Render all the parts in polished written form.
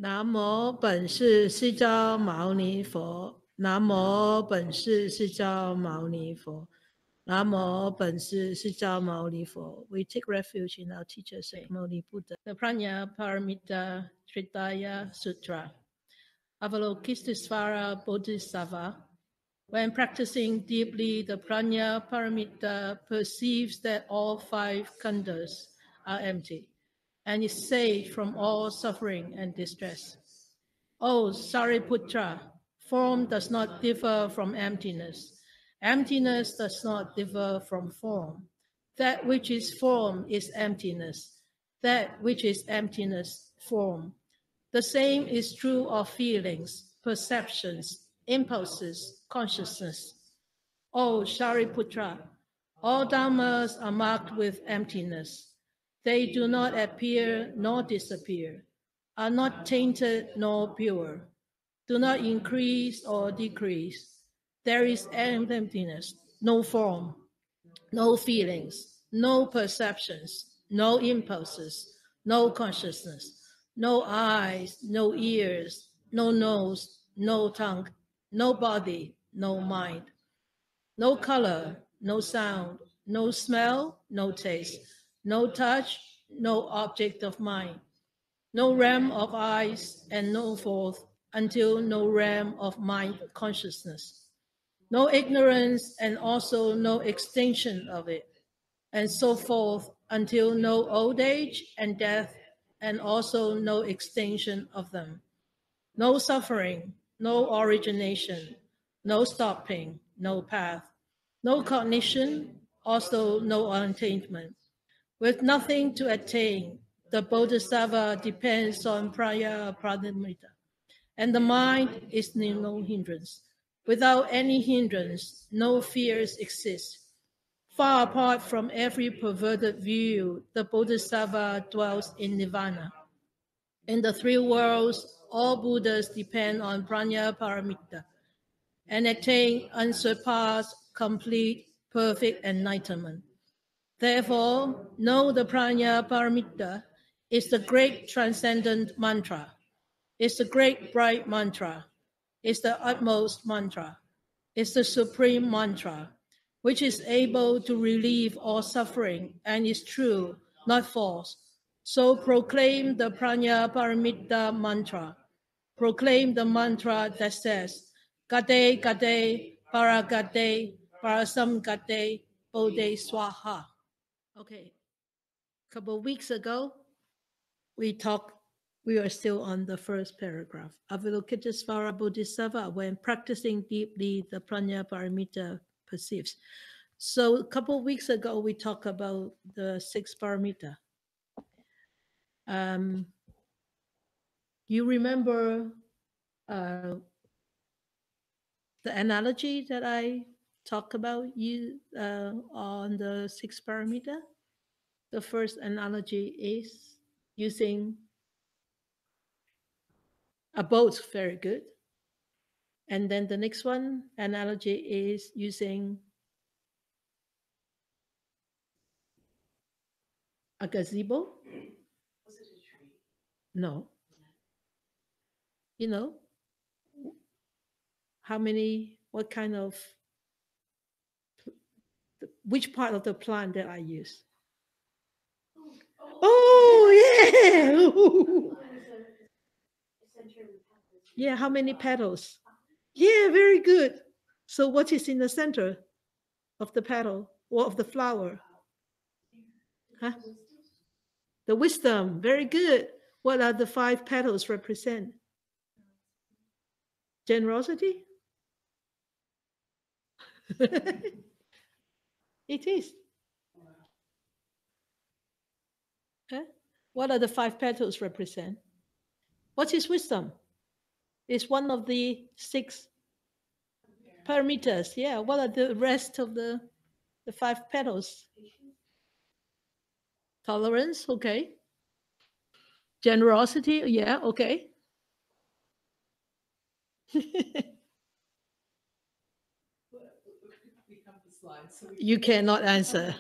南无本师释迦牟尼佛。南无本师释迦牟尼佛。南无本师释迦牟尼佛。We take refuge in our teacher, Shakyamuni Buddha. The Prajna Paramita Hridaya Sutra. Avalokiteshvara Bodhisattva, when practicing deeply the Prajna Paramita, perceives that all 5 khandas are empty and is saved from all suffering and distress. O Shariputra, form does not differ from emptiness. Emptiness does not differ from form. That which is form is emptiness. That which is emptiness, form. The same is true of feelings, perceptions, impulses, consciousness. O Shariputra, all dharmas are marked with emptiness. They do not appear nor disappear, are not tainted nor pure, do not increase or decrease. There is emptiness, no form, no feelings, no perceptions, no impulses, no consciousness, no eyes, no ears, no nose, no tongue, no body, no mind, no color, no sound, no smell, no taste, no touch, no object of mind, no realm of eyes, and no forth until no realm of mind consciousness, no ignorance and also no extinction of it, and so forth until no old age and death, and also no extinction of them. No suffering, no origination, no stopping, no path, no cognition, also no attainment. With nothing to attain, the Bodhisattva depends on Prajna Paramita, and the mind is no hindrance. Without any hindrance, no fears exist. Far apart from every perverted view, the Bodhisattva dwells in Nirvana. In the 3 worlds, all Buddhas depend on Prajna Paramita and attain unsurpassed, complete, perfect enlightenment. Therefore, know the Prajna Paramita is the great transcendent mantra, is the great bright mantra, is the utmost mantra, is the supreme mantra, which is able to relieve all suffering and is true, not false. So proclaim the Prajna Paramita mantra. Proclaim the mantra that says, Gade Gade Paragade Parasam Gade Bodhe Swaha. Okay, a couple of weeks ago, we were still on the first paragraph. Avalokiteshvara Bodhisattva, when practicing deeply, the Prajna Paramita perceives. So a couple of weeks ago, we talked about the 6 paramita. You remember the analogy that I talked about on the 6 paramita? The first analogy is using a boat, very good. And then the next one, analogy is using a gazebo. Was it a tree? No. You know, what kind of, which part of the plant that I use? Oh, yeah. Yeah, how many petals? Yeah, very good. So what is in the center of the petal or of the flower? Huh? The wisdom, very good. What are the 5 petals represent? Generosity? It is. Huh? What are the 5 petals represent? What is wisdom? It's one of the 6 paramitas. Yeah. What are the rest of the 5 petals? Tolerance, okay. Generosity, yeah, okay. You cannot answer.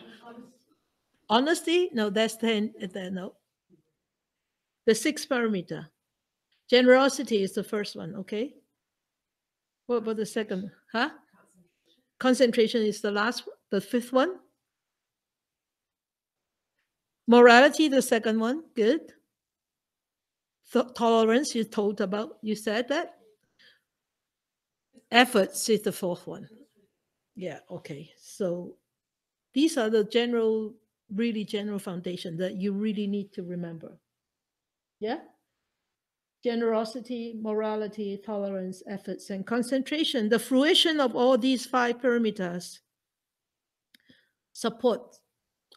Honesty? No, that's no. The 6 paramita. Generosity is the first one, okay? What about the second? Huh? Concentration is the last one, the fifth one. Morality, the second one. Good. Tolerance, you told about, you said that. Efforts is the fourth one. Yeah, okay. So these are the general, really general foundation that you really need to remember. Yeah? Generosity, morality, tolerance, efforts, and concentration. The fruition of all these five paramitas support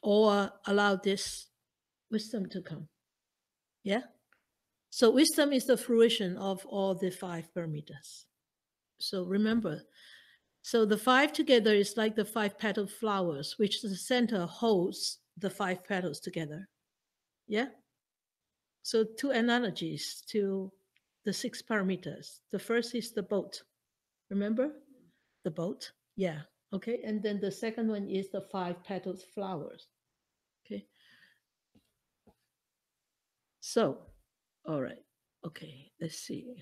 or allow this wisdom to come. Yeah? So wisdom is the fruition of all the five paramitas. So remember, so the five together is like the five petaled flowers, which the center holds the five petals together. Yeah? So two analogies to the six paramitas. The first is the boat. Remember? The boat? Yeah. Okay. And then the second one is the five petaled flowers. Okay. So, all right. Okay. Let's see.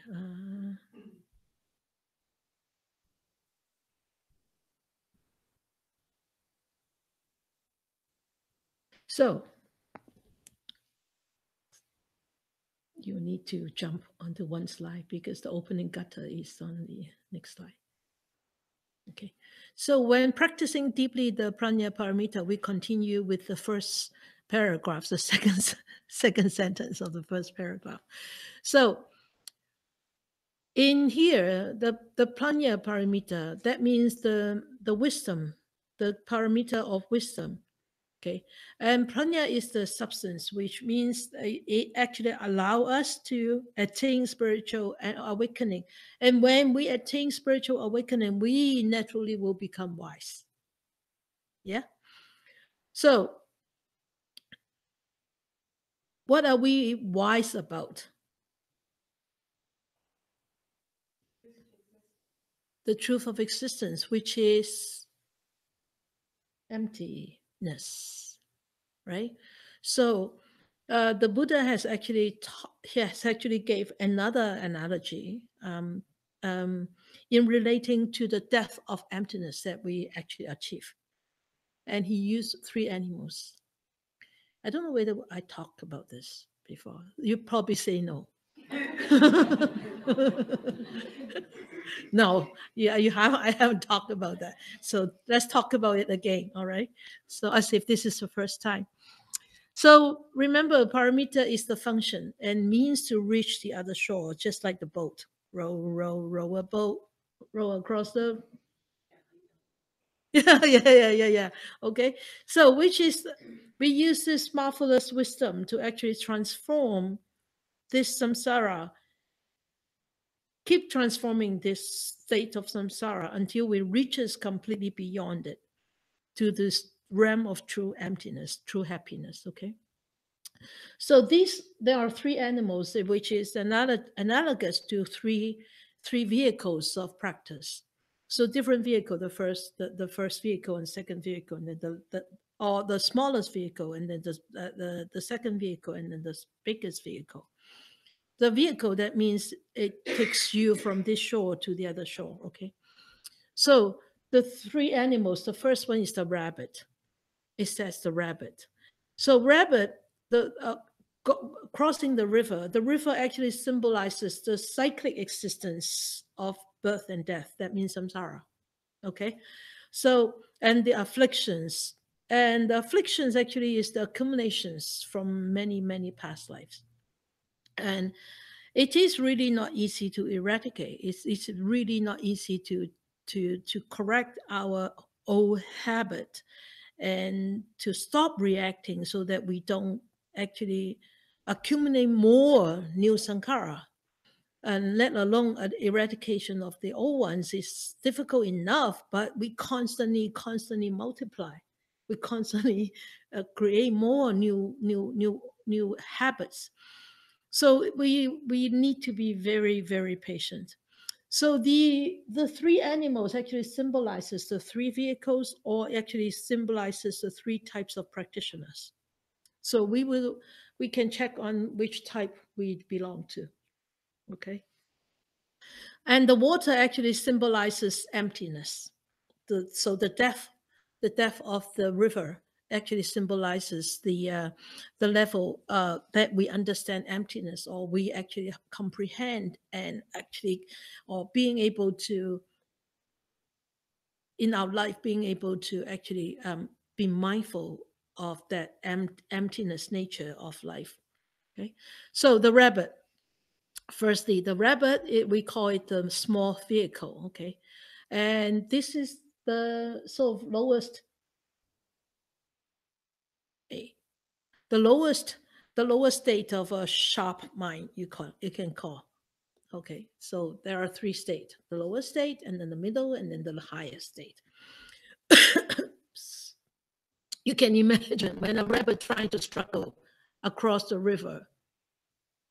So, you need to jump onto one slide because the opening gata is on the next slide. Okay. So when practicing deeply the Prajna Paramita, we continue with the first paragraph, the second sentence of the first paragraph. So in here, the Prajna Paramita, that means the wisdom, the paramita of wisdom. Okay, and prajna is the substance, which means it actually allow us to attain spiritual awakening. And when we attain spiritual awakening, we naturally will become wise. Yeah. So, what are we wise about? The truth of existence, which is emptiness, right? So the Buddha has actually gave another analogy in relating to the death of emptiness that we actually achieve, and he used three animals. I don't know whether I talked about this before. You probably say no. No, yeah, you have. I haven't talked about that. So let's talk about it again. All right. So as if this is the first time. So remember, paramita is the function and means to reach the other shore, just like the boat. Row a boat, row across the. Yeah. Okay. So which is, we use this marvelous wisdom to actually transform this samsara, keep transforming this state of samsara until we reaches completely beyond it to this realm of true emptiness, true happiness. Okay. So there are three animals, which is analogous to three vehicles of practice. So different vehicle, the first vehicle and second vehicle, and then or the smallest vehicle, and then the second vehicle, and then the biggest vehicle. The vehicle, that means it takes you from this shore to the other shore. Okay. So the three animals, the first one is the rabbit. It says the rabbit. So rabbit, crossing the river actually symbolizes the cyclic existence of birth and death. That means samsara. Okay. So, and the afflictions. And the afflictions actually is the accumulations from many, many past lives. And it is really not easy to eradicate. It's really not easy to correct our old habit and to stop reacting so that we don't actually accumulate more new sankhara. And let alone an eradication of the old ones is difficult enough, but we constantly multiply. We constantly create more new habits. So we need to be very, very patient. So the three animals actually symbolizes the three vehicles, or actually symbolizes the three types of practitioners. So we can check on which type we belong to. Okay. And the water actually symbolizes emptiness. So the depth of the river actually symbolizes the level that we understand emptiness, or we actually comprehend, and actually, or being able to, in our life, being able to actually be mindful of that emptiness nature of life. Okay, so the rabbit. Firstly, the rabbit, we call it the small vehicle. Okay, and this is the sort of lowest, the lowest, the lowest state of a sharp mind. You can call. Okay, so there are three states: the lowest state, and then the middle, and then the highest state. You can imagine when a rabbit trying to struggle across the river.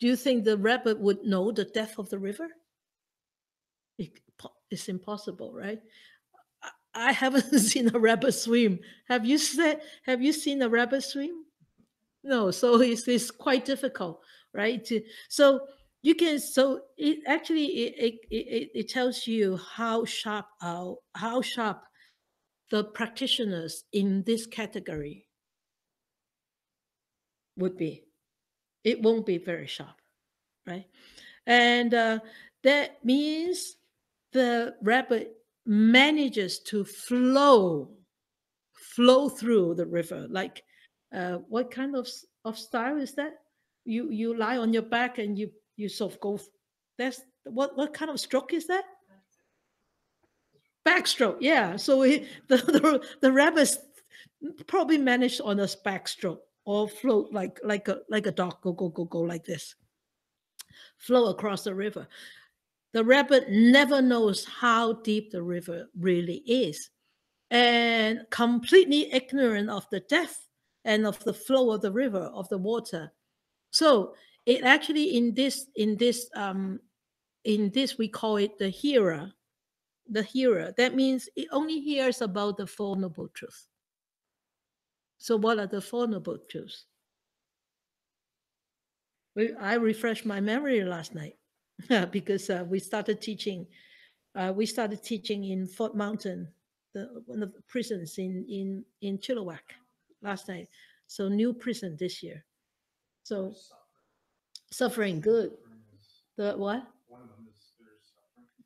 Do you think the rabbit would know the depth of the river? It's impossible, right? I haven't seen a rabbit swim. Have you seen a rabbit swim? No, so it's quite difficult, right? So you can, so it actually it tells you how sharp the practitioners in this category would be. It won't be very sharp, right? And that means the rabbit manages to flow through the river. Like, what kind of style is that? You lie on your back and you sort of go. That's what kind of stroke is that? Backstroke. Yeah. So the rabbits probably managed on a backstroke, or float like a dog, go like this, flow across the river. The rabbit never knows how deep the river really is, and completely ignorant of the depth and of the flow of the river, of the water. So it actually, in this we call it the hearer. The hearer, that means it only hears about the Four Noble Truths. So what are the Four Noble Truths? I refreshed my memory last night because we started teaching. We started teaching in Fort Mountain, one of the prisons in Chilliwack last night. So new prison this year. So suffering, good. The what?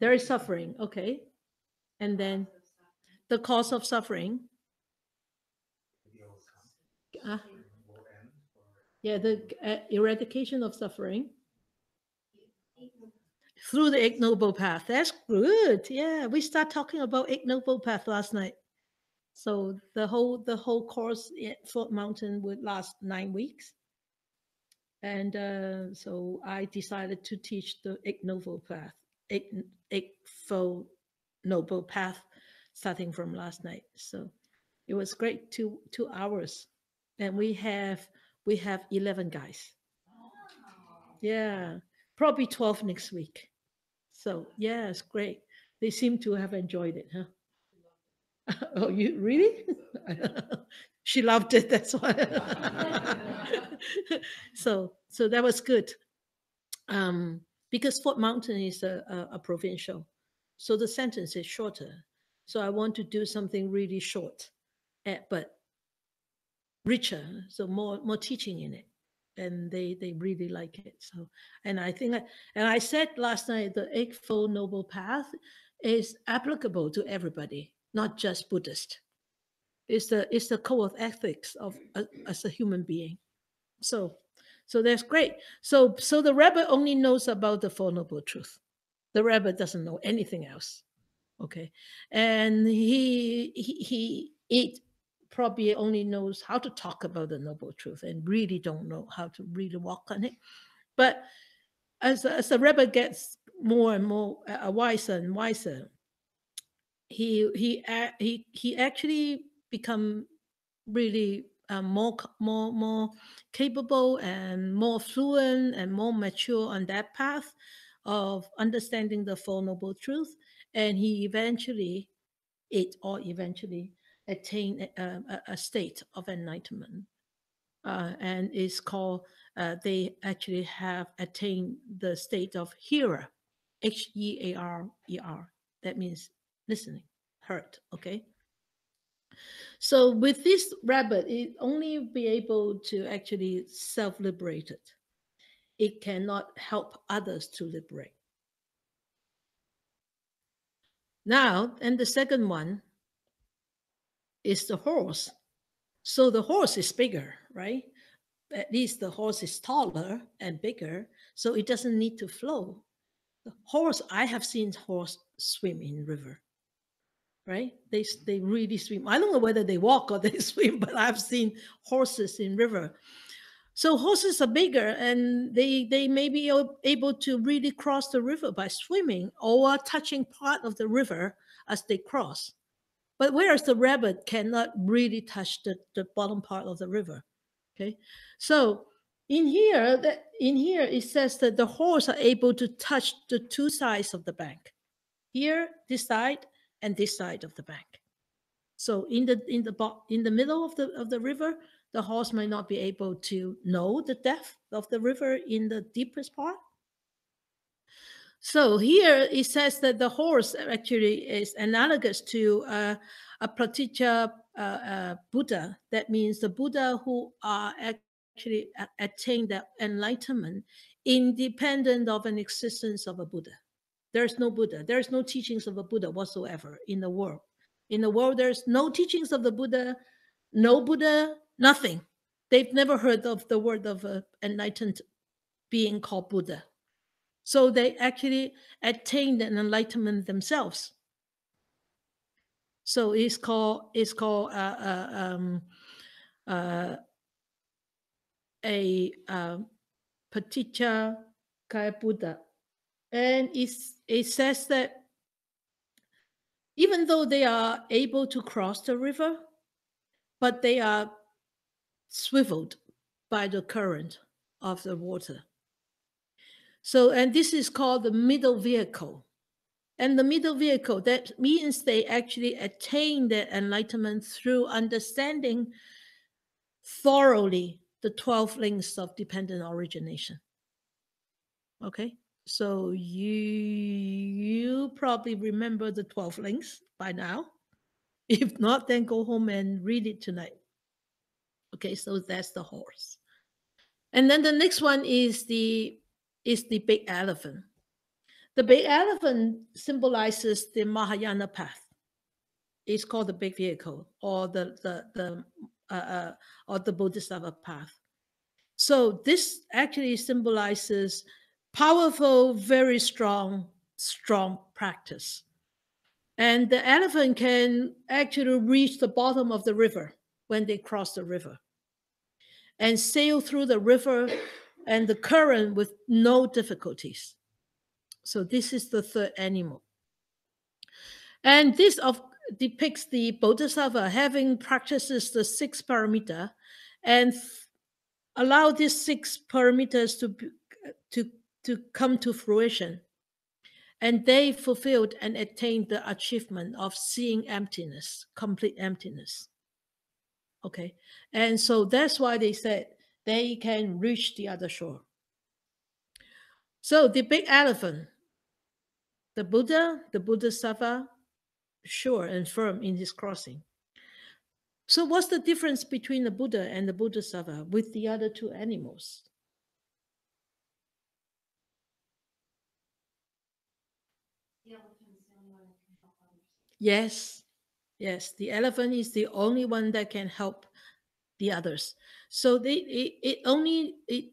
There is suffering. Okay, and then the cause of suffering. Uh, yeah, the eradication of suffering through the ignoble path. That's good. Yeah, we start talking about ignoble path last night. So the whole course at Fort Mountain would last 9 weeks, and so I decided to teach the ignoble path, ignoble noble path, starting from last night. So it was great. 2 hours, and we have 11 guys. Yeah, probably 12 next week. So yeah, it's great. They seem to have enjoyed it, huh? Oh, you really? She loved it. That's why. So that was good. Because Fort Mountain is a provincial, so the sentence is shorter. So I want to do something really short, but richer. So more teaching in it, and they really like it. So, and I think, and I said last night, the Eightfold Noble Path is applicable to everybody, not just Buddhist. It's the code of ethics of as a human being. So that's great. So the rabbit only knows about the Four Noble Truth. The rabbit doesn't know anything else. Okay, and it probably only knows how to talk about the Noble Truth, and really don't know how to really walk on it. But as the rabbit gets more and more wiser and wiser, he actually become really more capable and more fluent and more mature on that path of understanding the Four Noble Truth, and he eventually attain a state of enlightenment. and it's called, they actually have attained the state of hearer, Hearer. That means listening, heard. Okay. So with this rabbit, it only be able to actually self-liberate it. It cannot help others to liberate. Now, and the second one is the horse. So the horse is bigger, right? At least the horse is taller and bigger, so it doesn't need to flow. The horse, I have seen horse swim in river, right? They really swim. I don't know whether they walk or they swim, but I've seen horses in river. So horses are bigger, and they may be able to really cross the river by swimming or touching part of the river as they cross. But whereas the rabbit cannot really touch the bottom part of the river. Okay. So in here it says that the horse are able to touch the two sides of the bank. Here, this side, and this side of the bank. So in the middle of the river, the horse might not be able to know the depth of the river in the deepest part. So here it says that the horse actually is analogous to a Pratitya Buddha. That means the Buddha who are actually attain that enlightenment independent of an existence of a Buddha. There's no Buddha. There's no teachings of a Buddha whatsoever in the world. In the world, there's no teachings of the Buddha, no Buddha, nothing. They've never heard of the word of an enlightened being called Buddha. So they actually attained an enlightenment themselves. So it's called a Paticca Kaya Buddha, and it says that even though they are able to cross the river, but they are swiveled by the current of the water. So, and this is called the middle vehicle. And the middle vehicle, that means they actually attain their enlightenment through understanding thoroughly the 12 links of dependent origination. Okay, so you probably remember the 12 links by now. If not, then go home and read it tonight. Okay, so that's the horse. And then the next one is the big elephant. The big elephant symbolizes the Mahayana path. It's called the big vehicle, or the Bodhisattva path. So this actually symbolizes powerful, very strong practice. And the elephant can actually reach the bottom of the river when they cross the river and sail through the river and the current with no difficulties. So this is the third animal. And this depicts the Bodhisattva having practices the 6 paramita and allow these 6 paramitas to come to fruition. And they fulfilled and attained the achievement of seeing emptiness, complete emptiness. Okay. And so that's why they said they can reach the other shore. So the big elephant, the Buddha, the Bodhisattva, sure and firm in his crossing. So what's the difference between the Buddha and the Bodhisattva with the other 2 animals? The elephant is the only one that can help others. Yes, the elephant is the only one that can help the others. So it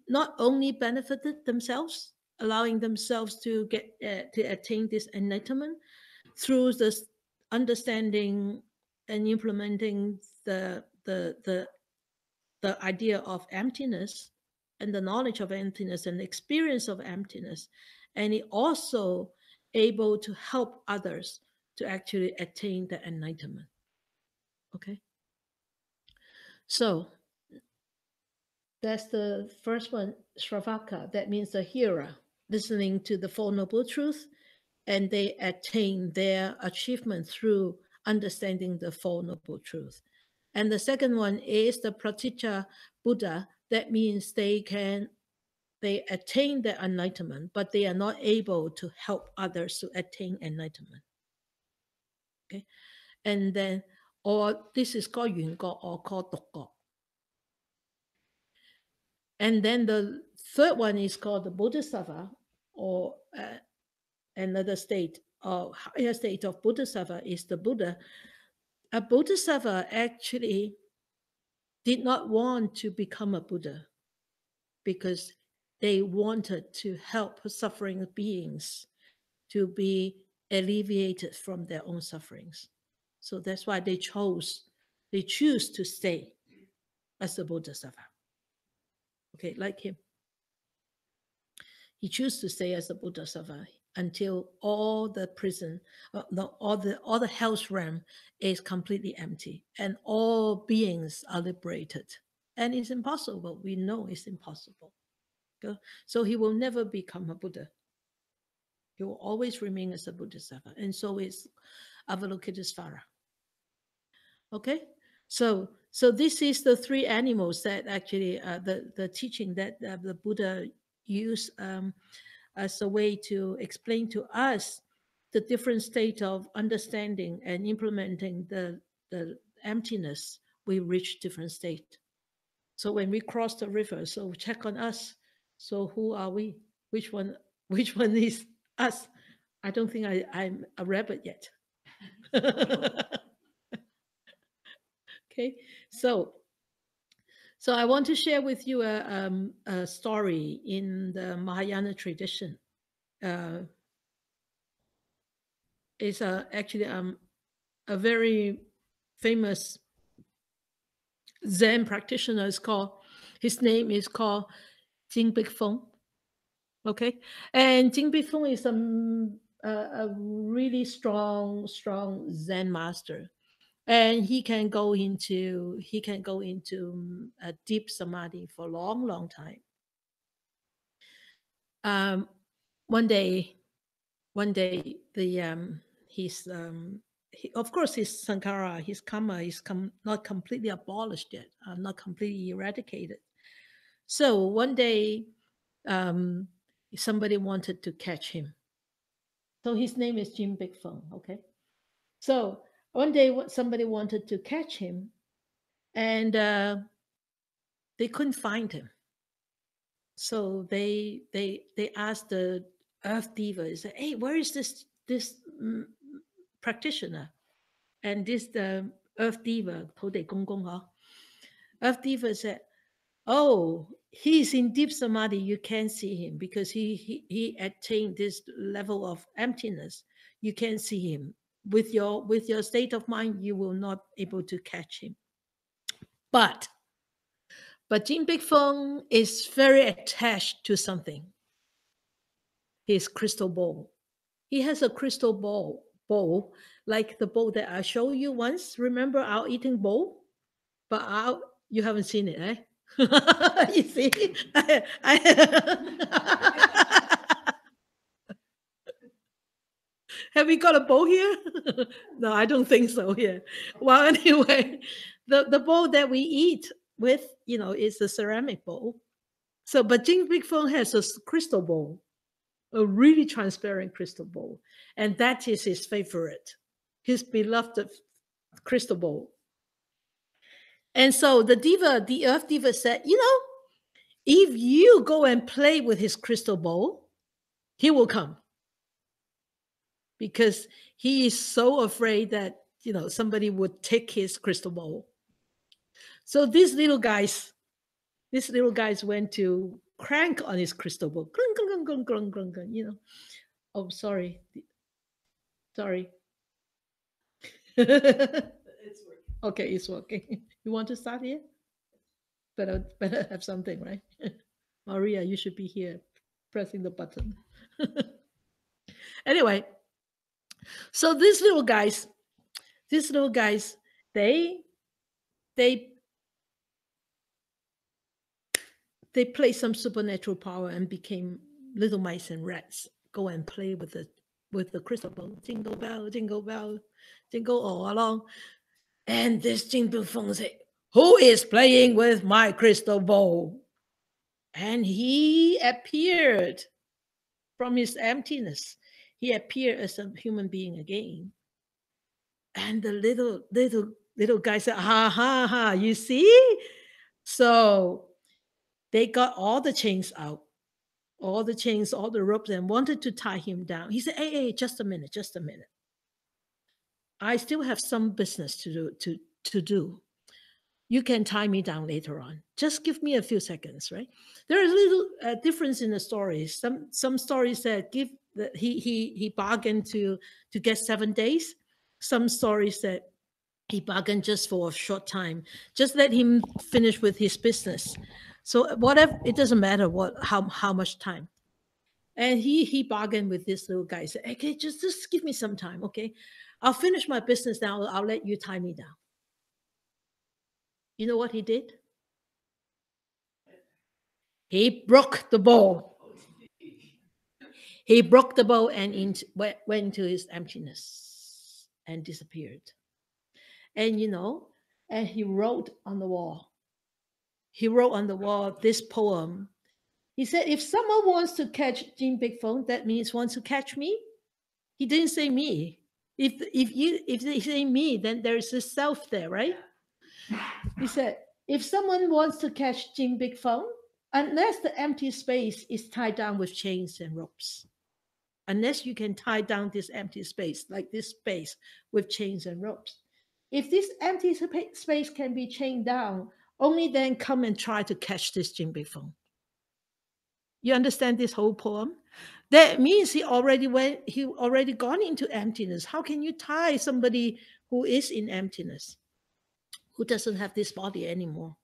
not only benefited themselves, allowing themselves to get to attain this enlightenment through this understanding and implementing the idea of emptiness and the knowledge of emptiness and the experience of emptiness, and it also able to help others to actually attain the enlightenment. Okay. So that's the first one, Shravaka. That means the hearer, listening to the Four Noble Truths, and they attain their achievement through understanding the Four Noble Truths. And the second one is the Pratitya Buddha, that means they attain their enlightenment, but they are not able to help others to attain enlightenment. Okay, and then, or this is called Yun Go or called Tok Go. And then the third one is called the Bodhisattva, or another state or higher state of Bodhisattva is the Buddha. A Bodhisattva actually did not want to become a Buddha because they wanted to help suffering beings to be alleviated from their own sufferings. So that's why they choose to stay as a Bodhisattva. Okay, like him. He chose to stay as a Bodhisattva until all the prison, all the hell's realm is completely empty and all beings are liberated. And it's impossible. We know it's impossible. Okay? So he will never become a Buddha. He will always remain as a Bodhisattva. And so is Avalokiteshvara. Okay? So this is the three animals that actually the teaching that the Buddha used as a way to explain to us the different state of understanding and implementing the emptiness. We reach different state. So when we cross the river, so check on us. So who are we? Which one is us? I don't think I'm a rabbit yet. Okay, so I want to share with you a story in the Mahayana tradition. It's actually a very famous Zen practitioner. His name is called Jin Bik Fang. Okay, and Jin Bik Fang is a really strong Zen master. And he can go into a deep samadhi for a long time. One day, of course his sankhara, his karma is not completely abolished yet, not completely eradicated. So one day, somebody wanted to catch him. So his name is Jin Bik Fang. Okay, so one day somebody wanted to catch him, and they couldn't find him. So they asked the Earth Diva, they said, "Hey, where is this practitioner?" And the Earth Diva, Earth Diva said, "Oh, he's in deep samadhi. You can't see him because he attained this level of emptiness. You can't see him. With your state of mind, you will not able to catch him." But Jin Bik Fang is very attached to something. His crystal bowl. He has a crystal bowl like the bowl that I showed you once. Remember our eating bowl? But you haven't seen it, eh? You see? Have we got a bowl here? No, I don't think so here. Well, anyway, the bowl that we eat with, is a ceramic bowl. So, but Jin Bik Fang has a crystal bowl, a really transparent crystal bowl. And that is his favorite, his beloved crystal bowl. And so the Earth Diva said, if you go and play with his crystal bowl, he will come. Because he is so afraid that, somebody would take his crystal bowl. So these little guys went to crank on his crystal bowl. Clunk, clunk, clunk, clunk, clunk, clunk, Oh, sorry. It's working. Okay, it's working. You want to start here? Better have something, right? Maria, you should be here pressing the button. Anyway, so these little guys, they play some supernatural power and became little mice and rats. Go and play with the crystal ball. Jingle bell, jingle bell, jingle all along. And this Jin Bik Fang said, Who is playing with my crystal ball? And he appeared from his emptiness. He appeared as a human being again. And the little guy said, ha ha ha, you see? So they got all the chains out, all the chains, all the ropes, and wanted to tie him down. He said, hey, just a minute, just a minute. I still have some business to do. You can tie me down later on. Just give me a few seconds, right? There is a little difference in the stories. Some stories that give that he bargained to get 7 days. Some stories that he bargained just for a short time. Just let him finish with his business. So whatever, it doesn't matter how much time. And he bargained with this little guy. He said, okay, just give me some time, okay? I'll finish my business now. I'll let you tie me down. You know what he did? He broke the bowl. He broke the bowl and went into his emptiness and disappeared. And and he wrote on the wall. He wrote on the wall this poem. He said, if someone wants to catch Jin Bik Fang, that means wants to catch me. He didn't say me. If they say me, then there's a self there, right? He said, if someone wants to catch Jin Bik Fang, unless the empty space is tied down with chains and ropes, unless you can tie down this empty space, like this space with chains and ropes. If this empty space can be chained down, only then come and try to catch this Jin Bik Fang. You understand this whole poem? That means he already gone into emptiness. How can you tie somebody who is in emptiness, who doesn't have this body anymore?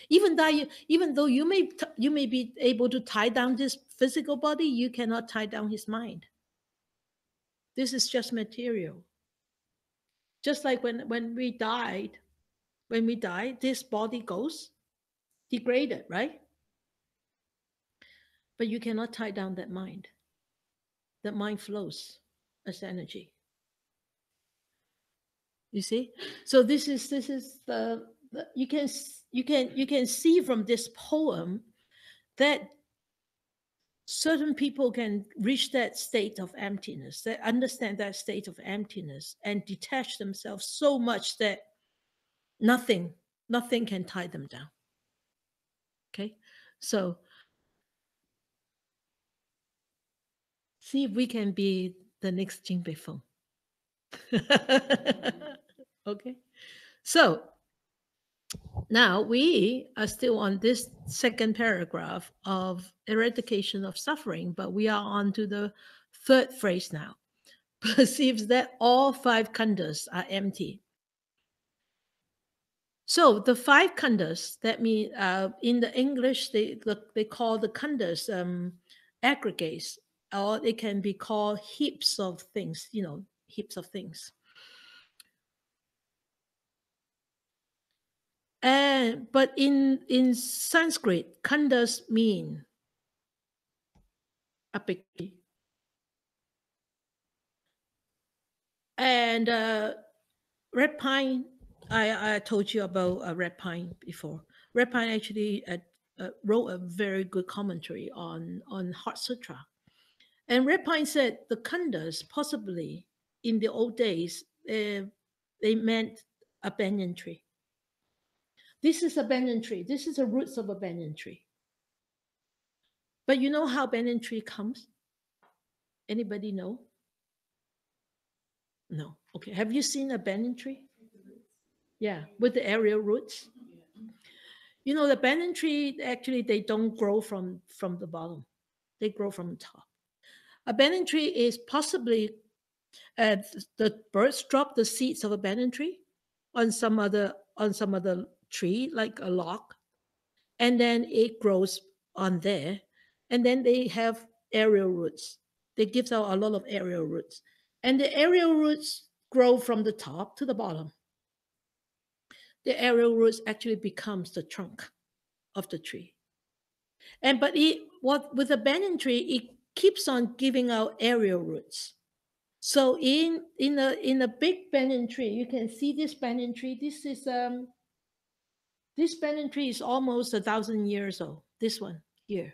Even though you may be able to tie down this physical body, you cannot tie down his mind. This is just material. Just like when we die, this body goes degraded, right? But you cannot tie down that mind. That mind flows as energy. You see? So this is the you can see from this poem that certain people can reach that state of emptiness, that understand that state of emptiness and detach themselves so much that nothing can tie them down. Okay? So see if we can be the next Jin Bik Fang. Okay? So now we are still on this second paragraph of eradication of suffering, but we are on to the third phrase now. Perceives that all 5 khandas are empty. So the 5 khandas, that means in the English, they call the khandas aggregates, or they can be called heaps of things, heaps of things. But in Sanskrit, khandas mean a big tree. And red pine, I told you about red pine before. Red pine actually wrote a very good commentary on Heart Sutra. And red pine said the khandas possibly in the old days, they meant a banyan tree. This is a banyan tree. This is the roots of a banyan tree. But you know how banyan tree comes? Anybody know? No. Okay. Have you seen a banyan tree? Yeah, with the aerial roots. You know, the banyan tree, actually, they don't grow from the bottom. They grow from the top. A banyan tree is possibly, the birds drop the seeds of a banyan tree on some other tree, like a log, and then it grows on there, and then they have aerial roots. They give out a lot of aerial roots, and the aerial roots grow from the top to the bottom. The aerial roots actually becomes the trunk of the tree. And but with the banyan tree, it keeps on giving out aerial roots. So in a big banyan tree, you can see this banyan tree. This is This banyan tree is almost 1,000 years old. This one here.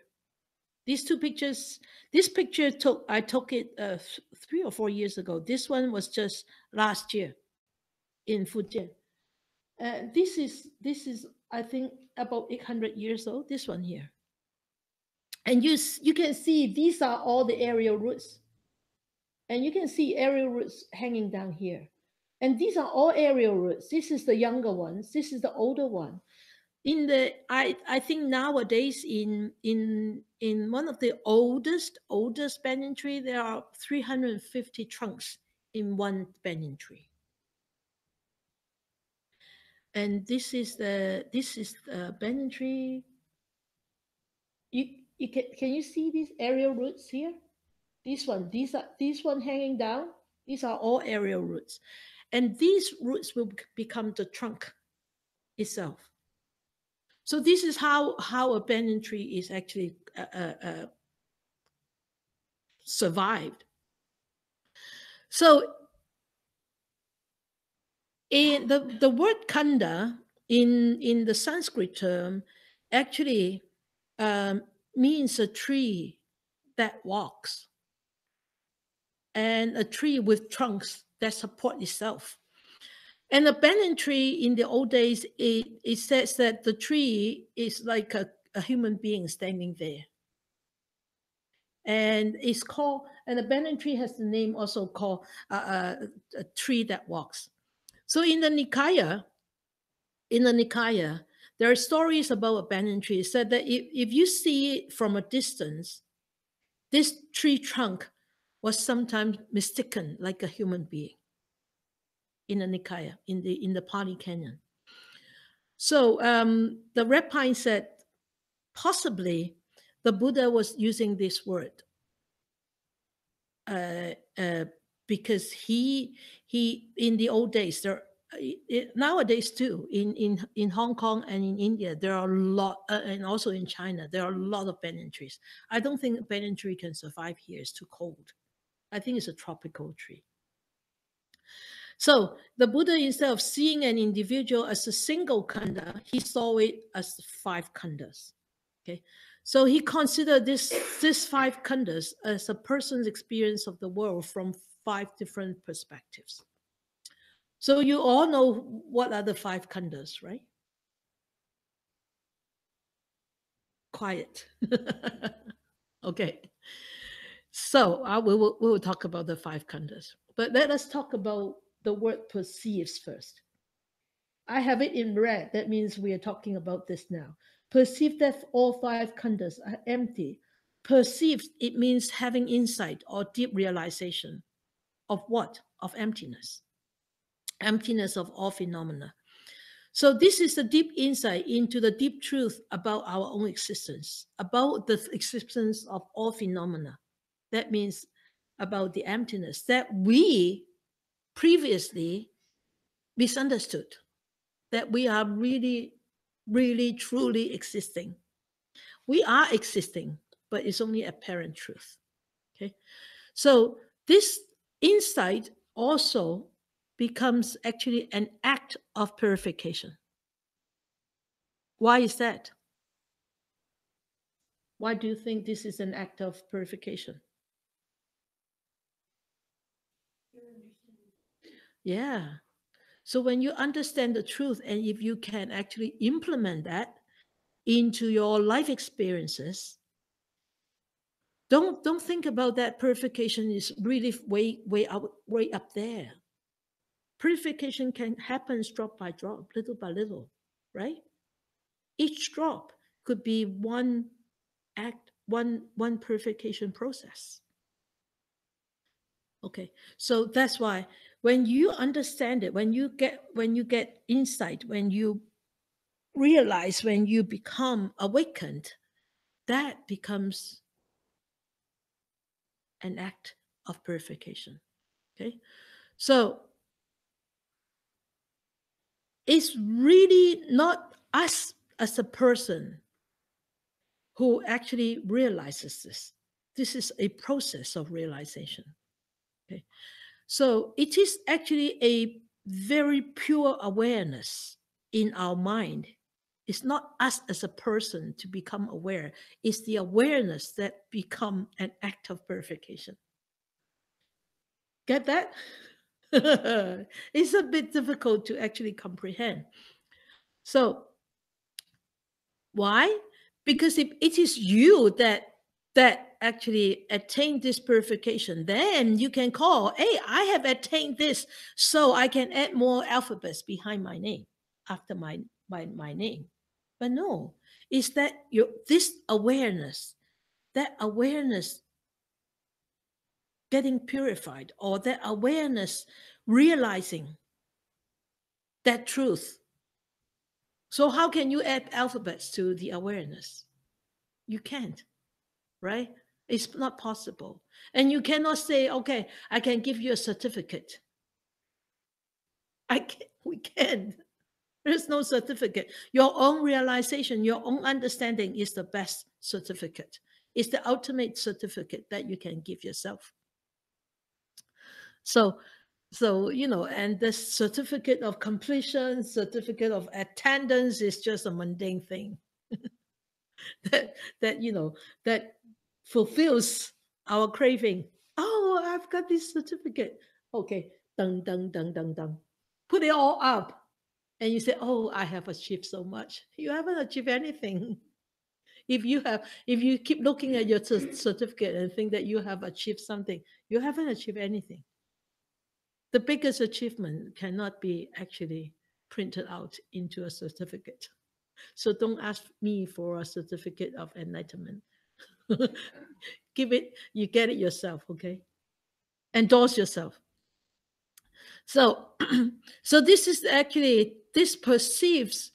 These two pictures, this picture I took it 3 or 4 years ago. This one was just last year in Fujian. This is I think about 800 years old. This one here, and you can see these are all the aerial roots, and you can see aerial roots hanging down here, and these are all aerial roots. This is the younger ones. This is the older one. I think nowadays in one of the oldest banyan tree, there are 350 trunks in one banyan tree. And this is the banyan tree. You can you see these aerial roots here? These one hanging down. These are all aerial roots, and these roots will become the trunk itself. So this is how a banyan tree is actually survived. So in the word khanda in the Sanskrit term actually means a tree that walks, and a tree with trunks that support itself. And the banyan tree in the old days, it says that the tree is like a human being standing there. And it's called, and the banyan tree has the name also called a tree that walks. So in the Nikaya, there are stories about a banyan tree. It said that if you see it from a distance, this tree trunk was sometimes mistaken like a human being in the Nikaya, in the Pali Canon. So the Red Pine said possibly the Buddha was using this word because he in the old days there. Nowadays too, in Hong Kong and in India, there are a lot, and also in China, there are a lot of banyan trees. I don't think a banyan tree can survive here. It's too cold. I think it's a tropical tree. So the Buddha, instead of seeing an individual as a single khanda, he saw it as 5 khandas. Okay, so he considered this 5 khandas as a person's experience of the world from 5 different perspectives. So you all know what are the 5 khandas, right? Quiet. Okay. So we will talk about the 5 khandas. But let us talk about the word perceives first. I have it in red. That means we are talking about this now. Perceive that all 5 khandas are empty. Perceives, it means having insight or deep realization of what? Of emptiness. Emptiness of all phenomena. So this is the deep insight into the deep truth about our own existence, about the existence of all phenomena. That means about the emptiness that we previously misunderstood, that we are really, really, truly existing. We are existing, but it's only apparent truth. Okay. So this insight also becomes actually an act of purification. Why is that? Why do you think this is an act of purification? Yeah. So when you understand the truth, and if you can actually implement that into your life experiences, don't think about that purification is really way up there. Purification can happen drop by drop, little by little, right? Each drop could be one act, one purification process. Okay, so that's why when you understand it, when you get insight, when you realize, when you become awakened, that becomes an act of purification. Okay, so it's really not us as a person who actually realizes this. This is a process of realization. Okay, so it is actually a very pure awareness in our mind It's not us as a person to become aware. It's the awareness that become an act of purification. Get that? It's a bit difficult to actually comprehend. So why? Because if it is you that actually attain this purification, then you can call, hey, I have attained this, so I can add more alphabets behind my name, after my name. But no, it's that this awareness, that awareness getting purified, or that awareness realizing that truth. So how can you add alphabets to the awareness? You can't, right? It's not possible. And you cannot say, okay, I can give you a certificate. We can't. There's no certificate. Your own realization, your own understanding is the best certificate. It's the ultimate certificate that you can give yourself. So, and the certificate of completion, certificate of attendance is just a mundane thing that that fulfills our craving. Oh, I've got this certificate. Okay, dun dun dun dun dun. Put it all up, and you say, "Oh, I have achieved so much." You haven't achieved anything. If you keep looking at your certificate and think that you have achieved something, you haven't achieved anything. The biggest achievement cannot be actually printed out into a certificate. So don't ask me for a certificate of enlightenment. You get it yourself, okay? Endorse yourself. So, so this perceives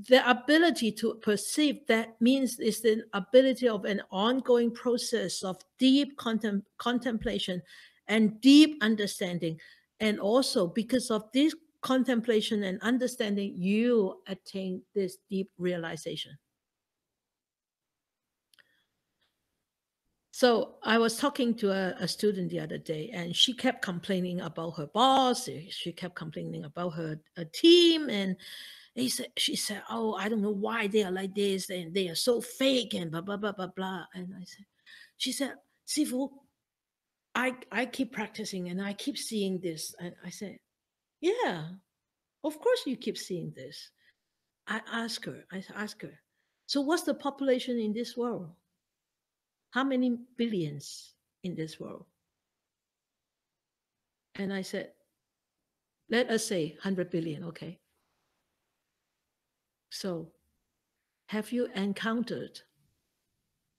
the ability to perceive. That means it's the ability of an ongoing process of deep contemplation and deep understanding. And also because of this contemplation and understanding, you attain this deep realization. So I was talking to a student the other day, and she kept complaining about her boss. She kept complaining about her team, and she said, "Oh, I don't know why they are like this, and they are so fake, and blah blah blah blah blah." And she said, "Sifu, I keep practicing, and I keep seeing this." And I said, "Yeah, of course you keep seeing this." I asked her, "So what's the population in this world? How many billions in this world?" And I said, let us say 100 billion, okay? So have you encountered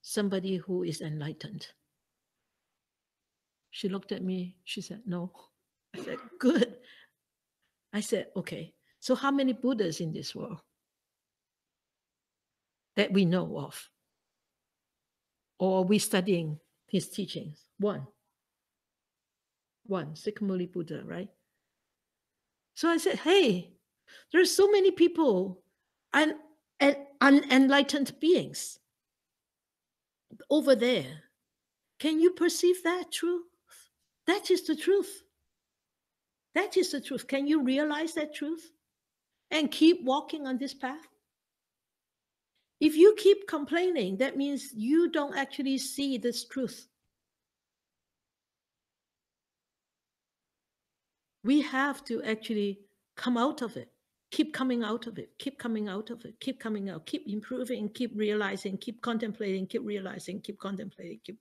somebody who is enlightened? She looked at me, she said, no. I said, good. I said, okay, so how many Buddhas in this world that we know of? Or are we studying his teachings? One, Sikamuli Buddha, right? So I said, hey, there's so many people and unenlightened beings over there. Can you perceive that truth? That is the truth. That is the truth. Can you realize that truth and keep walking on this path? If you keep complaining, that means you don't actually see this truth. We have to actually come out of it. Keep coming out of it. Keep coming out of it. Keep coming out. Keep improving. Keep realizing. Keep contemplating. Keep realizing. Keep contemplating.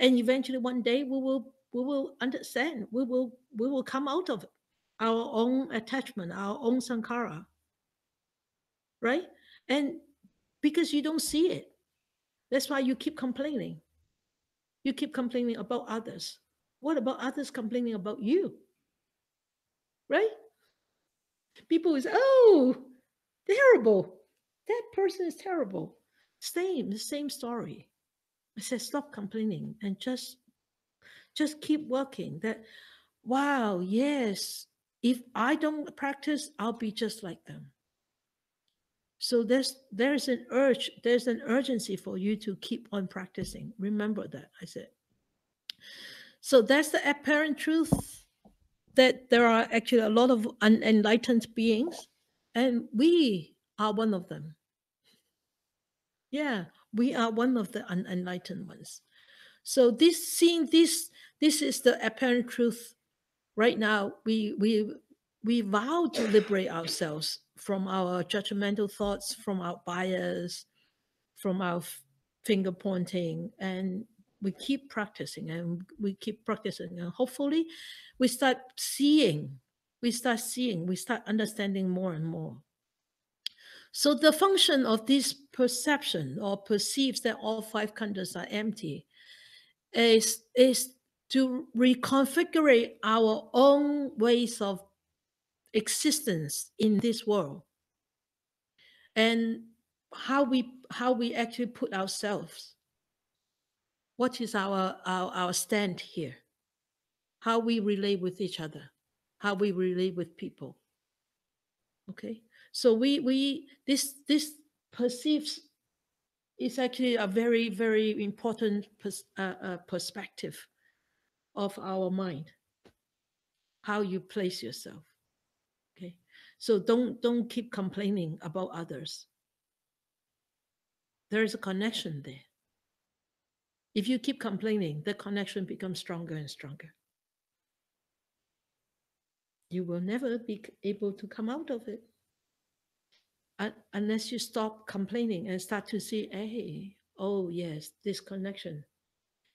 And eventually, one day, we will understand. We will come out of our own attachment, our own sankhara, right? And because you don't see it, that's why you keep complaining. You keep complaining about others. What about others complaining about you? Right? People is, oh, terrible. That person is terrible. The same story. I said, stop complaining and just keep working. That, wow, yes, if I don't practice, I'll be just like them. So there's an urgency for you to keep on practicing. Remember that, I said. So that's the apparent truth, that there are actually a lot of unenlightened beings, and we are one of them. Yeah, we are one of the unenlightened ones. So seeing this is the apparent truth. Right now, we vow to liberate ourselves from our judgmental thoughts, from our bias, from our finger pointing, and we keep practicing and we keep practicing, and hopefully we start seeing, we start understanding more and more. So the function of this perception or perceives that all five khandas are empty is to reconfigure our own ways of existence in this world, and how we actually put ourselves. What is our stand here? How we relate with each other, how we relate with people. Okay, so we this perceives is actually a very, very important perspective of our mind, how you place yourself. Okay, so don't keep complaining about others. There is a connection there. If you keep complaining, the connection becomes stronger and stronger. You will never be able to come out of it unless you stop complaining and start to see, hey, oh yes, this connection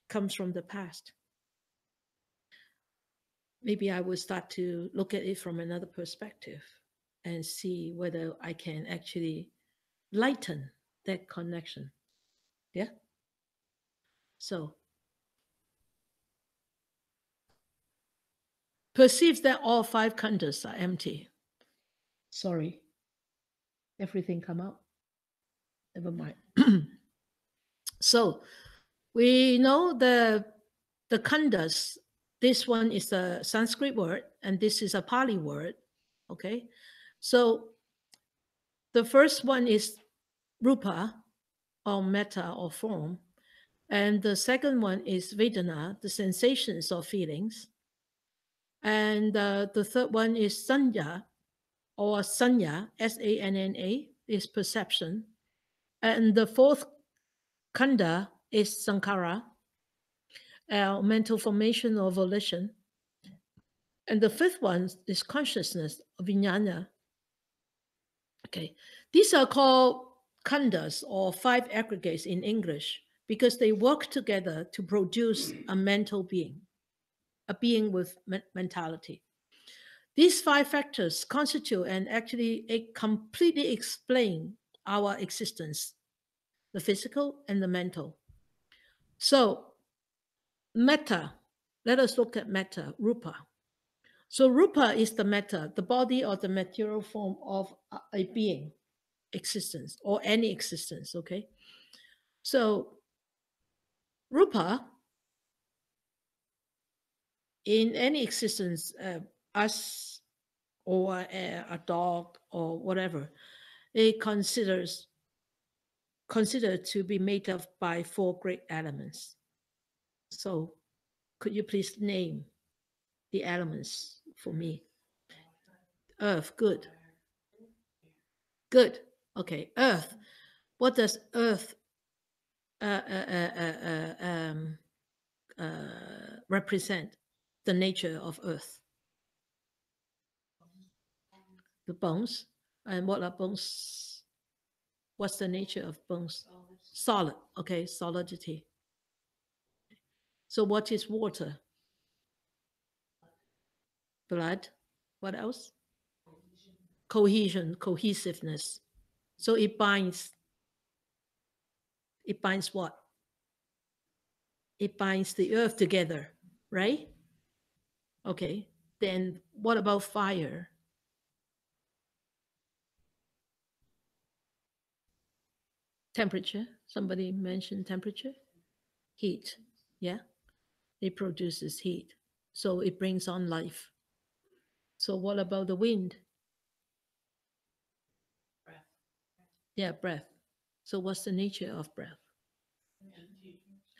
comes from the past. Maybe I will start to look at it from another perspective and see whether I can actually lighten that connection. Yeah. So perceives that all five khandas are empty. Sorry, everything come out. Never mind. So we know the khandas. This one is a Sanskrit word, and this is a Pali word. Okay, so the first one is Rupa, or metta, or form, and the second one is Vedana, the sensations or feelings, and the third one is Sanya, or Sanya, Sanna, is perception, and the fourth khanda is Sankhara, mental formation or volition. And the fifth one is consciousness, Vijnana. Okay, these are called khandas, or five aggregates in English, because they work together to produce a mental being, a being with mentality. These five factors constitute and actually completely explain our existence, the physical and the mental. So, metta, let us look at metta, Rupa. So Rupa is the metta, the body or the material form of a being, existence, or any existence, okay? So Rupa, in any existence, us or a dog or whatever, it considered to be made up by four great elements. So could you please name the elements for me? Earth, good. Good. Okay, earth. What does earth represent? The nature of earth? The bones. And what are bones? What's the nature of bones? Solid. Okay, solidity. So what is water? Blood. What else? Cohesion, cohesiveness. So it binds. It binds what? It binds the earth together, right? Okay. Then what about fire? Temperature. Somebody mentioned temperature. Heat. Yeah. It produces heat. So it brings on life. So what about the wind? Yeah, breath. So what's the nature of breath?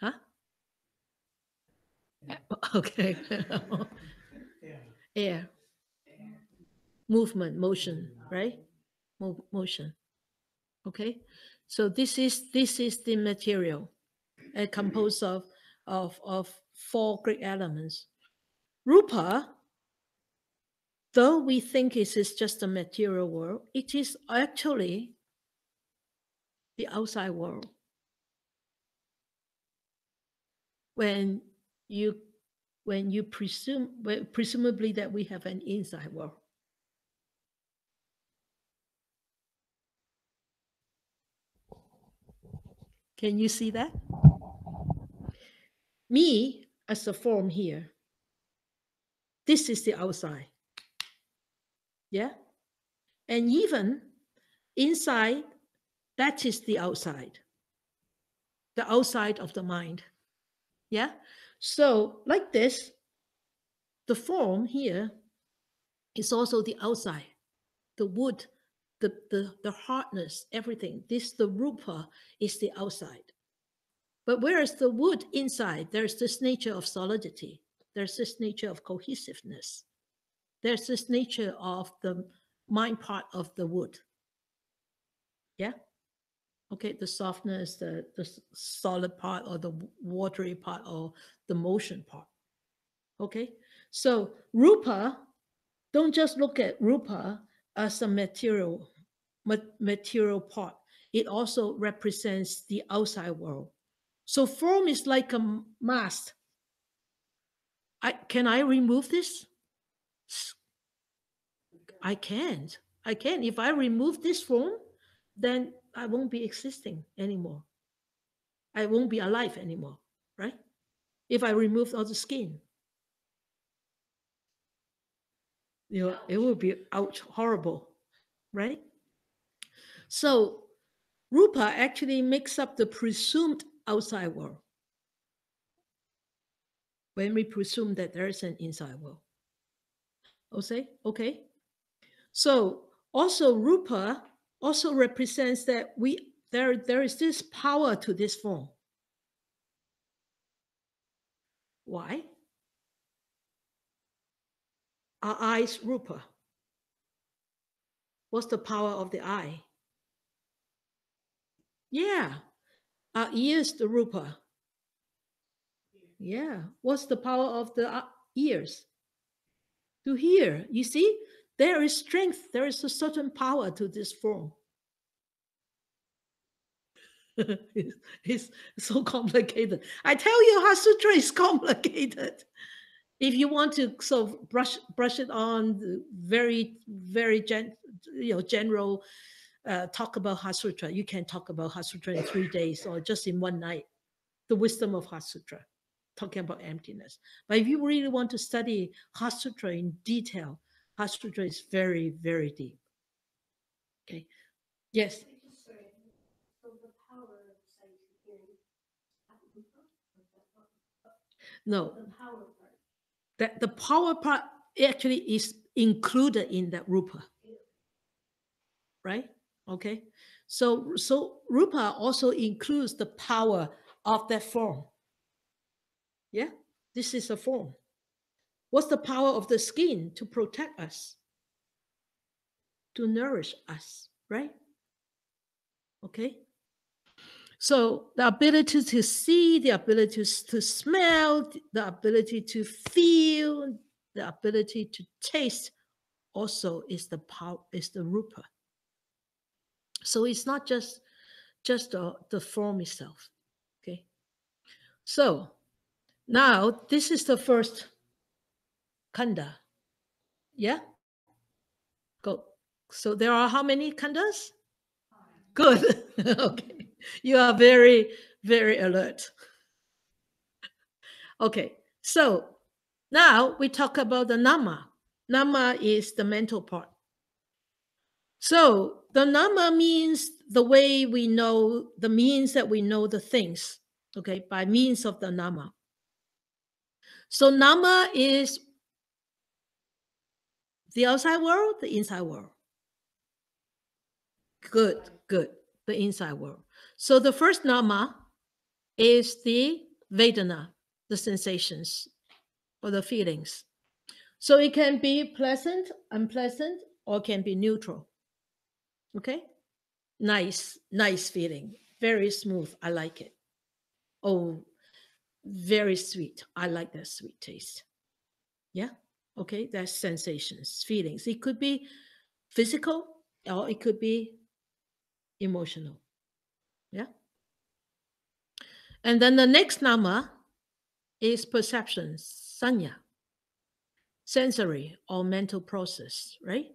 Huh? Okay. Air. Movement, motion, right? Motion. Okay. So this is the material, composed of four great elements. Rupa, though we think it is just a material world, it is actually the outside world. When you presumably that we have an inside world. Can you see that? Me as a form here. This is the outside. Yeah? And even inside, that is the outside of the mind. Yeah? So, like this, the form here is also the outside, the wood, the hardness, everything. The Rupa is the outside. But whereas the wood inside, there's this nature of solidity, there's this nature of cohesiveness, there's this nature of the mind part of the wood. Yeah? Okay, the softness, the solid part, or the watery part, or the motion part. Okay, so Rupa, don't just look at Rupa as a material part. It also represents the outside world. So form is like a mask. Can I remove this? I can't. I can. If I remove this form, then I won't be existing anymore. I won't be alive anymore, right? If I remove all the skin, it will be horrible, right? So Rupa actually makes up the presumed outside world when we presume that there is an inside world. Okay. So also Rupa also represents that there is this power to this form. Why? Our eyes, Rupa. What's the power of the eye? Yeah. Our ears, the Rupa. Yeah. What's the power of the ears? To hear. You see, there is strength. There is a certain power to this form. It's so complicated. I tell you, Heart Sutra is complicated. If you want to sort of brush it on, very general talk about Heart Sutra, you can talk about Heart Sutra in 3 days or just in one night. The wisdom of Heart Sutra, talking about emptiness. But if you really want to study Heart Sutra in detail, Heart Sutra is very, very deep. Okay. Yes. So the power of sight and hearing, No. the power part. That the power part actually is included in that Rupa. Right? Okay. So Rupa also includes the power of that form. Yeah? This is a form. What's the power of the skin? To protect us, to nourish us, right? Okay. So the ability to see, the ability to smell, the ability to feel, the ability to taste also is the power, is the Rupa. So it's not just the form itself. Okay. So now this is the first khanda. Yeah. Go. So there are how many khandas? Good. Okay. You are very, very alert. Okay. So now we talk about the nama. Nama is the mental part. So the nama means the way we know, the means that we know the things, okay, by means of the nama. So nama is the outside world, the inside world. Good. The inside world. So the first nama is the Vedana, the sensations or the feelings. So it can be pleasant, unpleasant, or can be neutral. Okay? Nice feeling. Very smooth. I like it. Oh, very sweet. I like that sweet taste. Yeah. Okay. That's sensations, feelings. It could be physical or it could be emotional. Yeah. And then the next nama is perception, sanya, sensory or mental process, right?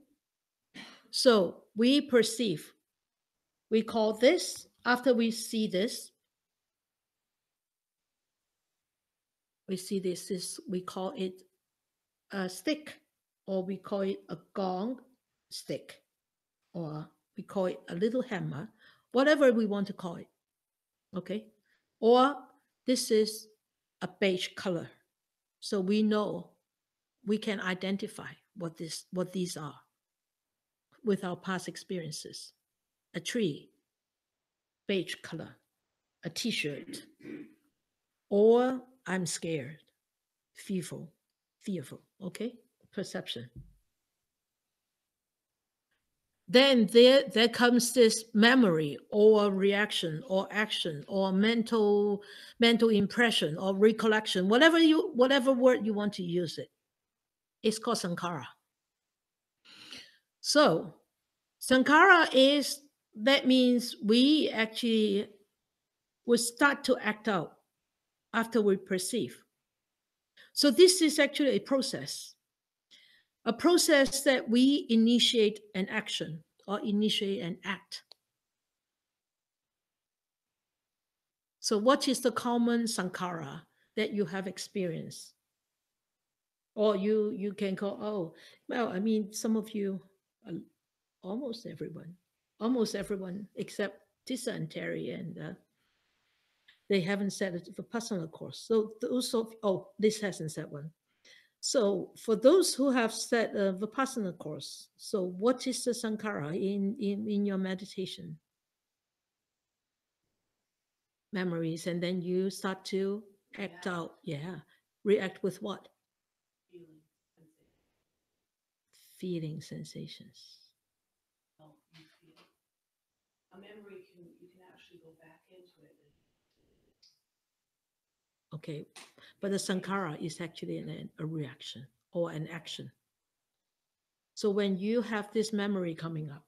So we perceive, we call this, after we see this, we call it a stick, or we call it a gong stick, or we call it a little hammer, whatever we want to call it. Okay. Or this is a beige color. So we know, we can identify what these are with our past experiences. A tree, beige color, a t-shirt, or I'm scared, fearful, okay? Perception. Then there comes this memory or reaction or action or mental impression or recollection, whatever word you want to use it. It's called sankhara. So sankhara that means we actually will start to act out after we perceive. So this is actually a process that we initiate an action or initiate an act. So what is the common sankhara that you have experienced? Or you can call, oh, well, I mean, some of you, almost everyone except Tissa and Terry, and they haven't said it for personal course. So those this hasn't said one. So for those who have said Vipassana course, so what is the sankhara in your meditation? Memories, and then you start to act out. Yeah. React with what? Feeling sensations. Oh, you feel. A memory you can actually go back into it. Okay. But the sankhara is actually a reaction or an action. So when you have this memory coming up,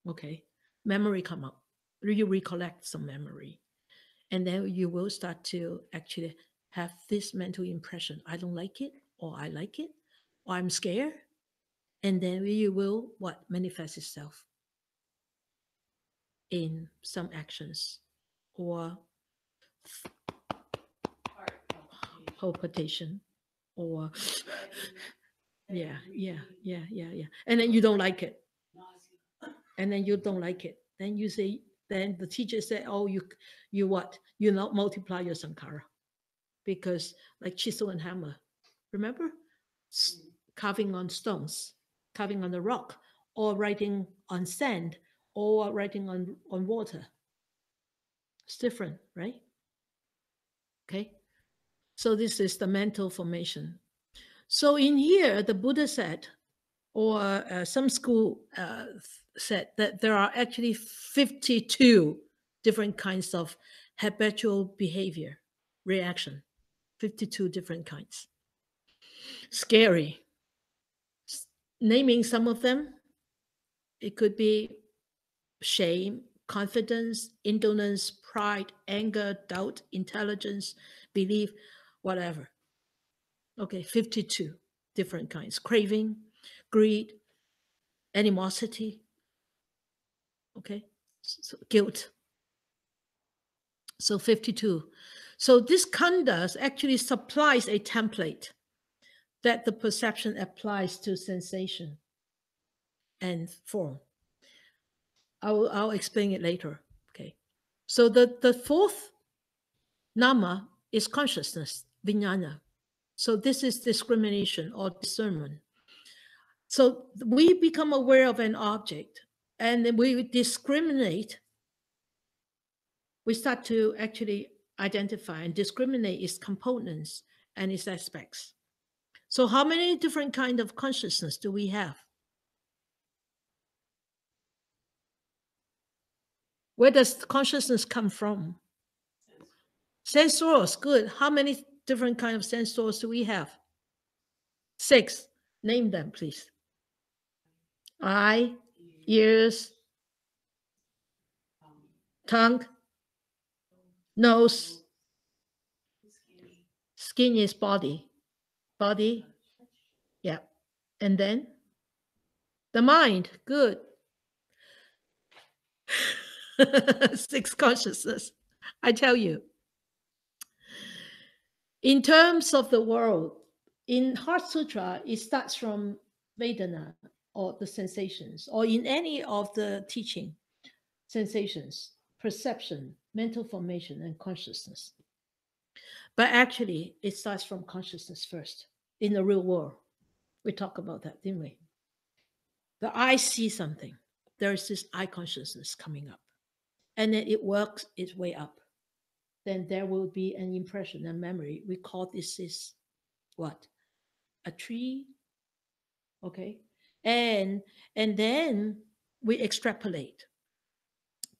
okay, memory come up, you recollect some memory, and then you will start to actually have this mental impression. I don't like it, or I like it, or I'm scared. And then you will manifest itself in some actions or palpitation or yeah. And then you don't like it. And then you don't like it. Then you say, then the teacher said, oh, you what? You not multiply your sankhara. Because like chisel and hammer, remember? Carving on stones, carving on the rock, or writing on sand, or writing on water. It's different, right? Okay. So this is the mental formation. So in here, the Buddha said, or some school said that there are actually 52 different kinds of habitual behavior, reaction, 52 different kinds. Scary. Naming some of them, it could be shame, confidence, indolence, pride, anger, doubt, intelligence, belief, whatever. Okay, 52 different kinds. Craving, greed, animosity, okay, so guilt. So 52. So this khandas actually supplies a template that the perception applies to sensation and form. I'll explain it later. Okay. So the fourth nama is consciousness, vijnana. So this is discrimination or discernment. So we become aware of an object and then we discriminate. We start to actually identify and discriminate its components and its aspects. So how many different kinds of consciousness do we have? Where does consciousness come from? Sense source. Good. How many different kind of sense source do we have? 6. Name them, please. Eye, ears, tongue, nose. Skin is body. Body. Yeah. And then the mind. Good. 6 consciousness. I tell you. In terms of the world, in Heart Sutra, it starts from Vedana, or the sensations, or in any of the teaching, sensations, perception, mental formation, and consciousness. But actually, it starts from consciousness first in the real world. We talked about that, didn't we? The eye sees something. There's this eye consciousness coming up. And then it works its way up. Then there will be an impression, a memory. We call this is what? A tree. Okay. And then we extrapolate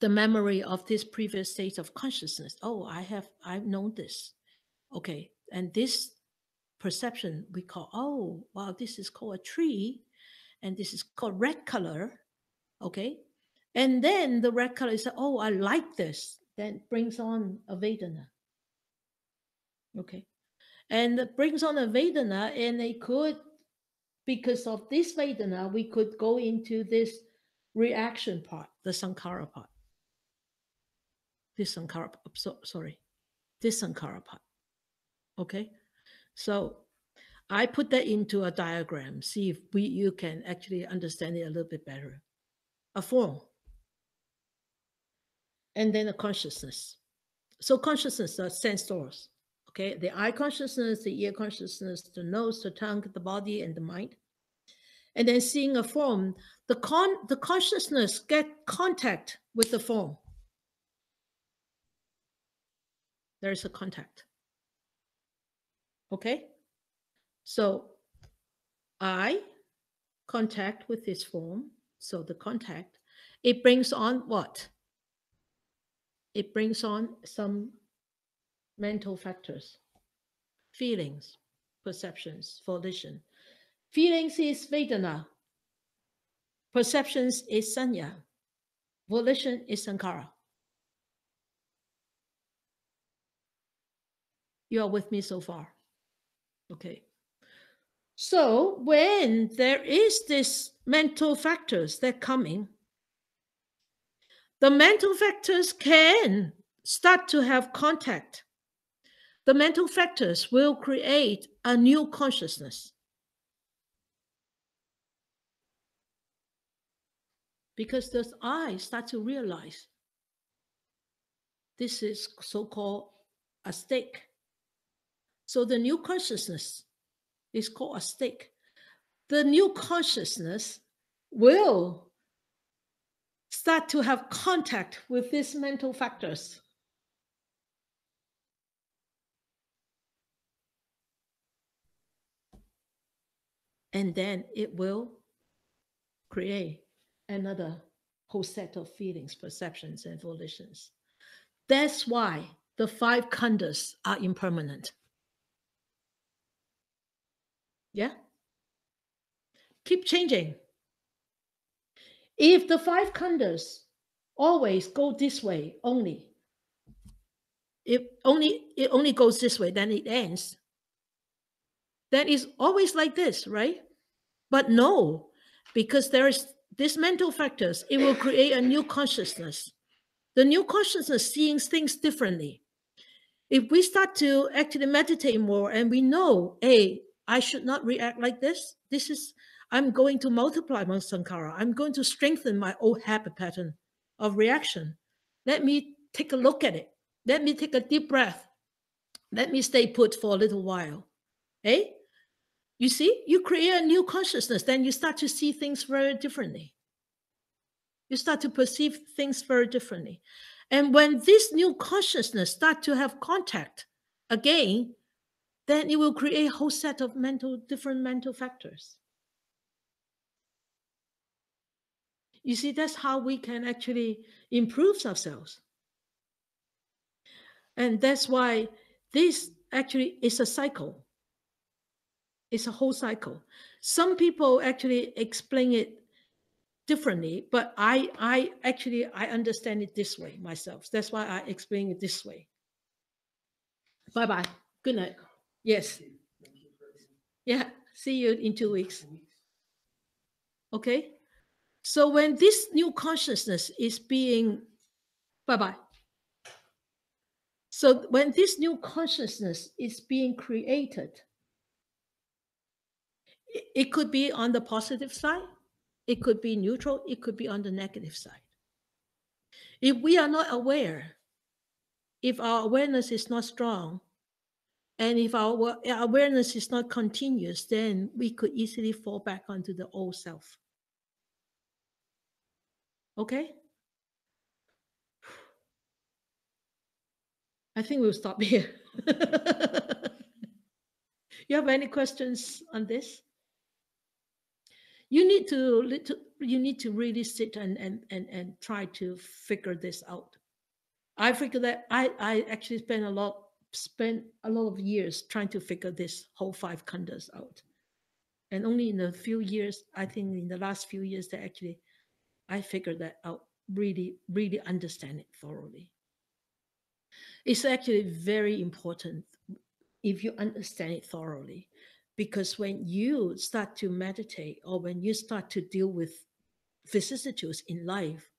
the memory of this previous state of consciousness. Oh, I've known this. Okay. And this perception we call, oh, wow, this is called a tree. And this is called red color. Okay. And then the red color is, oh, I like this. Then brings on a Vedana. Okay. And it brings on a Vedana, and it could, because of this Vedana, we could go into this reaction part, the Sankhara part. This Sankhara, this Sankhara part. Okay. So I put that into a diagram, see if you can actually understand it a little bit better. A form. And then a consciousness. So consciousness are sense doors. Okay, the eye consciousness, the ear consciousness, the nose, the tongue, the body, and the mind. And then seeing a form, the consciousness get contact with the form. There is a contact. Okay, so I contact with this form. So the contact, it brings on what? It brings on some mental factors, feelings, perceptions, volition. Feelings is Vedana. Perceptions is Sanya. Volition is Sankhara. You are with me so far? Okay. So when there is this mental factors that coming, the mental factors can start to have contact. The mental factors will create a new consciousness. Because those eyes start to realize this is so-called a stake. So the new consciousness is called a stake. The new consciousness will start to have contact with these mental factors. And then it will create another whole set of feelings, perceptions, and volitions. That's why the 5 khandas are impermanent. Yeah? Keep changing. If the 5 khandas always go this way only, it only goes this way, then it ends. Then it's always like this, right? But no, because there is these mental factors, it will create a new consciousness. The new consciousness seeing things differently. If we start to actually meditate more and we know, hey, I should not react like this. I'm going to multiply my sankhara. I'm going to strengthen my old habit pattern of reaction. Let me take a look at it. Let me take a deep breath. Let me stay put for a little while. Hey, you see, you create a new consciousness, then you start to see things very differently. You start to perceive things very differently. And when this new consciousness start to have contact again, then it will create a whole set of different mental factors. You see, that's how we can actually improve ourselves. And that's why this actually is a cycle. It's a whole cycle. Some people actually explain it differently, but I actually I understand it this way myself. That's why I explain it this way. Bye bye. Good night. Yes. Yeah. See you in 2 weeks. Okay. So when this new consciousness is being bye bye. So when this new consciousness is being created, it could be on the positive side, it could be neutral, it could be on the negative side. If we are not aware, if our awareness is not strong, and if our awareness is not continuous, then we could easily fall back onto the old self. Okay? I think we'll stop here. You have any questions on this? You need to really sit and try to figure this out. I figure that I actually spent a lot of years trying to figure this whole 5 khandas out. And only in a few years, I think in the last few years, that actually I figured that out, really, really understand it thoroughly. It's actually very important if you understand it thoroughly, because when you start to meditate or when you start to deal with vicissitudes in life,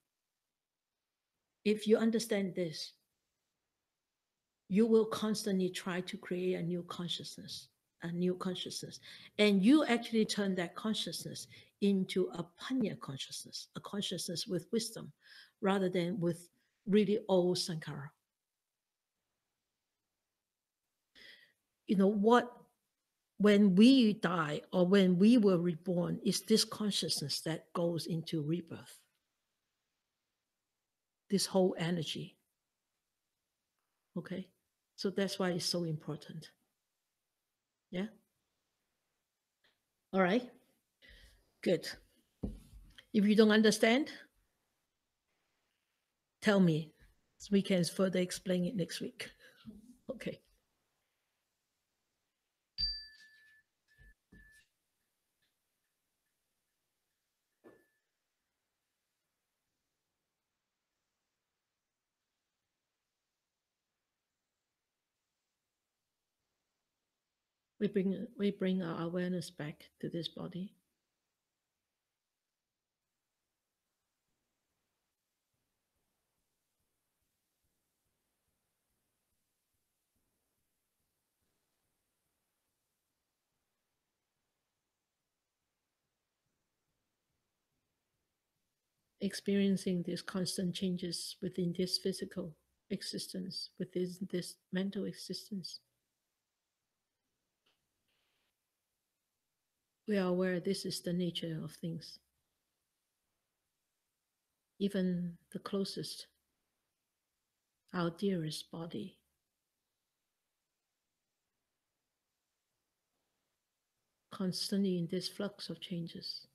if you understand this, you will constantly try to create a new consciousness, and you actually turn that consciousness into a panya consciousness, a consciousness with wisdom, rather than with really old sankhara. You know what? When we die or when we were reborn, is this consciousness that goes into rebirth. This whole energy. Okay? So that's why it's so important. Yeah? All right? Good. If you don't understand, tell me so we can further explain it next week. Okay. We bring our awareness back to this body. Experiencing these constant changes within this physical existence, within this mental existence. We are aware this is the nature of things. Even the closest, our dearest body, constantly in this flux of changes.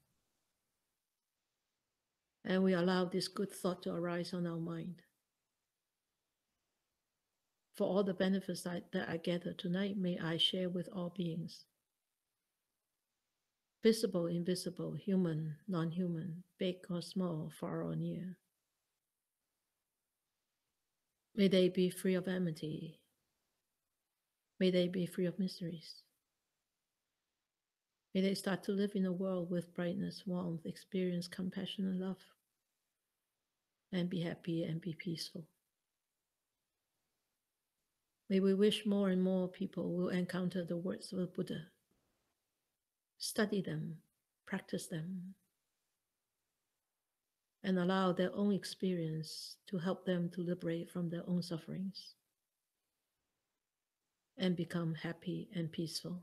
And we allow this good thought to arise on our mind. For all the benefits that I gather tonight, may I share with all beings. Visible, invisible, human, non-human, big or small, far or near. May they be free of enmity. May they be free of miseries. May they start to live in a world with brightness, warmth, experience compassion and love, and be happy and be peaceful. May we wish more and more people will encounter the words of the Buddha, study them, practice them, and allow their own experience to help them to liberate from their own sufferings and become happy and peaceful.